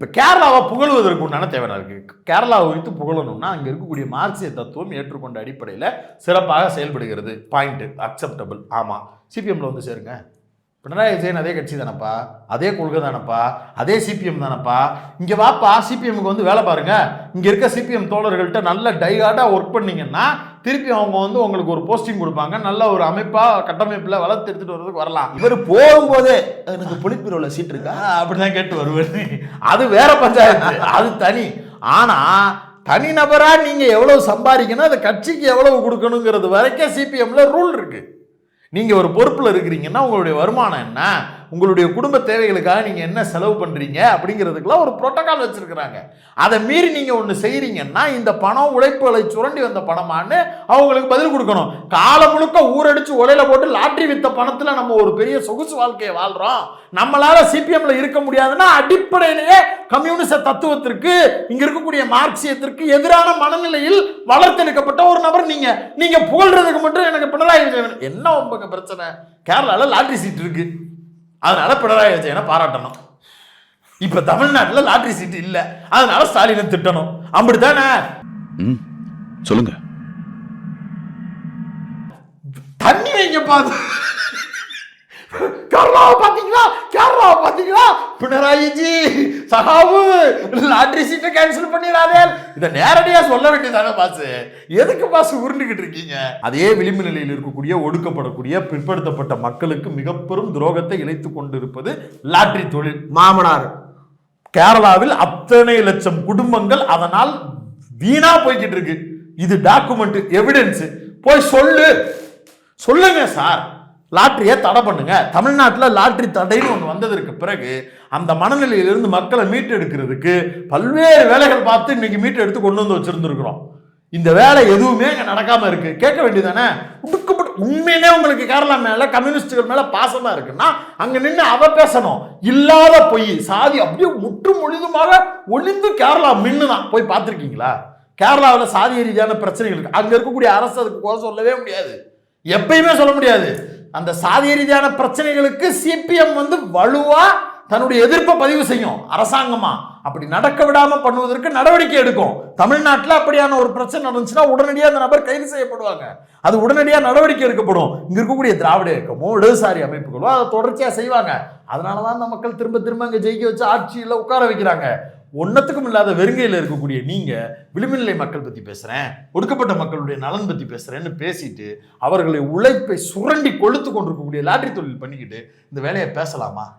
இப்போ கேரளாவை புகழ்வதற்கு உண்டான தேவையான இருக்கு. கேரளாவை வைத்து புகழணும்னா அங்கே இருக்கக்கூடிய மார்க்சிய தத்துவம் ஏற்றுக்கொண்ட அடிப்படையில் சிறப்பாக செயல்படுகிறது. Point acceptable. ஆமாம், சிபிஎம்ல வந்து சேருங்க. பினராயி விஜயன் அதே கட்சி தானப்பா, அதே கொள்கை தானப்பா, அதே சிபிஎம் தானப்பா. இங்கே வாப்பா, சிபிஎம்க்கு வந்து வேலை பாருங்க. இங்கே இருக்க சிபிஎம் தோழர்கள்ட்ட நல்ல டைகார்டாக ஒர்க் பண்ணீங்கன்னா திருப்பி அவங்க வந்து உங்களுக்கு ஒரு போஸ்டிங் கொடுப்பாங்க. நல்ல ஒரு அமைப்பாக கட்டமைப்பில் வளர்த்து எடுத்துகிட்டு வர்றதுக்கு வரலாம். இவர் போகும்போதே எனக்கு பொலிட்பீரோவில் சீட் இருக்கா அப்படிதான் கேட்டு வருவது. அது வேற பஞ்சாயத்து, அது தனி. ஆனால் தனிநபராக நீங்கள் எவ்வளவு சம்பாதிக்கணும், அது கட்சிக்கு எவ்வளவு கொடுக்கணுங்கிறது வரைக்கும் சிபிஎம்ல ரூல் இருக்கு. நீங்கள் ஒரு பொறுப்பில் இருக்கிறீங்கன்னா உங்களுடைய வருமானம் என்ன, உங்களுடைய குடும்ப தேவைகளுக்காக நீங்கள் என்ன செலவு பண்ணுறீங்க அப்படிங்கிறதுக்கெல்லாம் ஒரு புரோட்டோகால் வச்சுருக்கிறாங்க. அதை மீறி நீங்கள் ஒன்று செய்கிறீங்கன்னா இந்த பணம் உழைப்புகளை சுரண்டி வந்த பணமானு அவங்களுக்கு பதில் கொடுக்கணும். காலம் முழுக்க ஊரடிச்சு உலையில போட்டு லாட்ரி வித்த பணத்தில் நம்ம ஒரு பெரிய சொகுசு வாழ்க்கையை வாழ்கிறோம். நம்மளால சிபிஎம்ல இருக்க முடியாதுன்னா அடிப்படையிலேயே கம்யூனிச தத்துவத்திற்கு இங்க இருக்கக்கூடிய மார்க்சியத்திற்கு எதிரான மனநிலையில் வளர்த்தெடுக்கப்பட்ட ஒரு நபர் நீங்க புகழ்றதுக்கு மட்டும் எனக்கு பினராயி விஜயன் என்ன உங்க பிரச்சனை? கேரளால லாட்ரி சீட் இருக்கு, அதனால பினராயி விஜயனை பாராட்டணும். இப்ப தமிழ்நாட்டில் லாட்ரி சீட் இல்ல, அதனால ஸ்டாலினை திட்டணும். அப்படித்தானே? சொல்லுங்க. தண்ணி வைங்க பாது. கேரளாவை பாத்தீங்களா பினராயிஜி சகாவு லாட்ரி சீட்டை கேன்சல் பண்ணிடாதே. இதை நேரடியா சொல்ல வேண்டியதானே பாஸ். எதுக்கு பாஸ் உருண்டுகிட்டு இருக்கீங்க? அதே விளிம்பு நிலையில் இருக்கக்கூடிய ஒடுக்கப்படக்கூடிய பிற்படுத்தப்பட்ட மக்களுக்கு மிக பெரும் துரோகத்தை இழைத்துக் கொண்டிருப்பது லாட்ரி தொழில். மாமனார் கேரளாவில் அத்தனை லட்சம் குடும்பங்கள் அதனால் வீணா போய்கிட்டு இருக்கு. இது டாக்குமெண்ட், எவிடன்ஸ். போய் சொல்லுங்க சார், லாட்ரியை தடை பண்ணுங்க. தமிழ்நாட்டில் லாட்ரி தடைன்னு ஒன்று வந்ததற்கு பிறகு அந்த மனநிலையிலிருந்து மக்களை மீட்டு எடுக்கிறதுக்கு பல்வேறு வேலைகள் பார்த்து இன்னைக்கு மீட்டு எடுத்து கொண்டு வந்து வச்சிருந்துருக்கிறோம். இந்த வேலை எதுவுமே இங்கே நடக்காம இருக்கு. கேட்க வேண்டியதானே? உண்மையிலே உங்களுக்கு கேரளா மேல கம்யூனிஸ்டுகள் மேல பாசமா இருக்குன்னா அங்க நின்று அவ பேசணும். இல்லாத பொய் சாதி அப்படியே முற்று முழுதுமாக ஒளிந்து கேரளா மின்னுதான். போய் பார்த்துருக்கீங்களா? கேரளாவில் சாதிய ரீதியான பிரச்சனைகள் இருக்கு. அங்க இருக்கக்கூடிய அரசு அதுக்கு குறை சொல்லவே முடியாது, எப்பயுமே சொல்ல முடியாது. அந்த சாதிய ரீதியான பிரச்சனைகளுக்கு சிபிஎம் வந்து வலுவா தன்னுடைய எதிர்ப்பை பதிவு செய்யும் அரசாங்கமா. அப்படி நடக்க விடாம பண்ணுவதற்கு நடவடிக்கை எடுக்கும். தமிழ்நாட்டில் அப்படியான ஒரு பிரச்சனை நடந்துச்சுன்னா உடனடியாக அந்த நபர் கைது செய்யப்படுவாங்க. அது உடனடியாக நடவடிக்கை எடுக்கப்படும். இங்க இருக்கக்கூடிய திராவிட இயக்கமோ இடதுசாரி அமைப்புகளோ அதை தொடர்ச்சியா செய்வாங்க. அதனாலதான் அந்த மக்கள் திரும்ப திரும்ப அங்க ஜெயிக்க வச்சு ஆட்சியில் உட்கார வைக்கிறாங்க. ஒன்னத்துக்கும் இல்லாத வெறுங்கையில் இருக்கக்கூடிய நீங்க விளிம்புநிலை மக்கள் பத்தி பேசுறேன், ஒடுக்கப்பட்ட மக்களுடைய நலன் பத்தி பேசுறேன்னு பேசிட்டு அவர்களை உழைப்பை சுரண்டி கொளுத்து கொண்டிருக்கக்கூடிய லாட்ரி தொழில் பண்ணிக்கிட்டு இந்த வேலையை பேசலாமா?